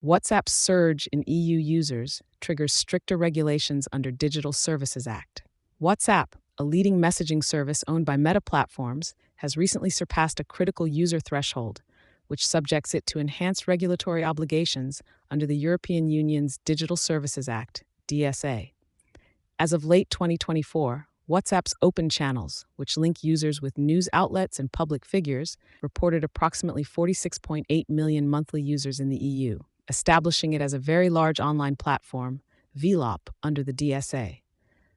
WhatsApp's surge in EU users triggers stricter regulations under Digital Services Act. WhatsApp, a leading messaging service owned by Meta Platforms, has recently surpassed a critical user threshold, which subjects it to enhanced regulatory obligations under the European Union's Digital Services Act, DSA. As of late 2024, WhatsApp's open channels, which link users with news outlets and public figures, reported approximately 46.8 million monthly users in the EU, establishing it as a very large online platform, VLOP, under the DSA.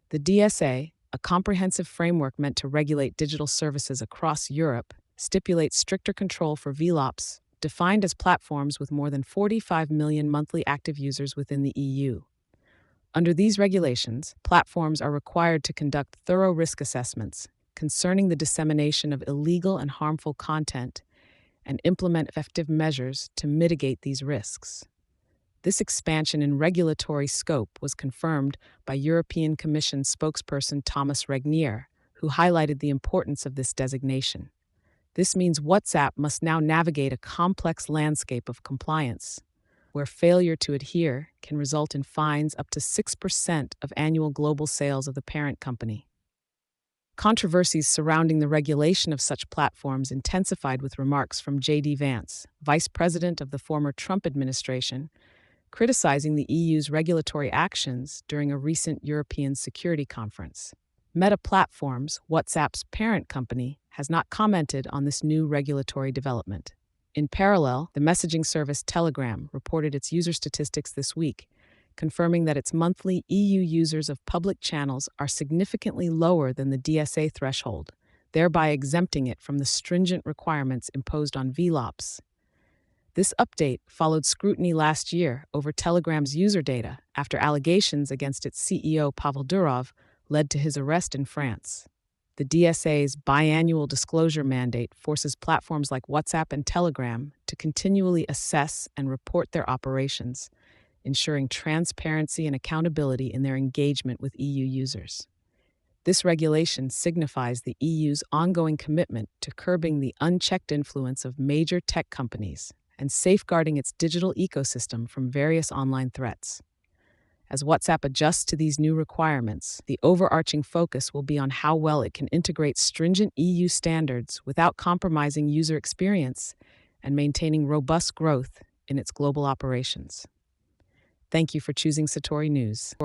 The DSA, a comprehensive framework meant to regulate digital services across Europe, stipulates stricter control for VLOPs, defined as platforms with more than 45 million monthly active users within the EU. Under these regulations, platforms are required to conduct thorough risk assessments concerning the dissemination of illegal and harmful content and implement effective measures to mitigate these risks. This expansion in regulatory scope was confirmed by European Commission spokesperson Thomas Regnier, who highlighted the importance of this designation. This means WhatsApp must now navigate a complex landscape of compliance, where failure to adhere can result in fines up to 6% of annual global sales of the parent company. Controversies surrounding the regulation of such platforms intensified with remarks from J.D. Vance, vice president of the former Trump administration, criticizing the EU's regulatory actions during a recent European Security Conference. Meta Platforms, WhatsApp's parent company, has not commented on this new regulatory development. In parallel, the messaging service Telegram reported its user statistics this week, confirming that its monthly EU users of public channels are significantly lower than the DSA threshold, thereby exempting it from the stringent requirements imposed on VLOPs. This update followed scrutiny last year over Telegram's user data after allegations against its CEO Pavel Durov led to his arrest in France. The DSA's biannual disclosure mandate forces platforms like WhatsApp and Telegram to continually assess and report their operations, ensuring transparency and accountability in their engagement with EU users. This regulation signifies the EU's ongoing commitment to curbing the unchecked influence of major tech companies and safeguarding its digital ecosystem from various online threats. As WhatsApp adjusts to these new requirements, the overarching focus will be on how well it can integrate stringent EU standards without compromising user experience and maintaining robust growth in its global operations. Thank you for choosing Satori News.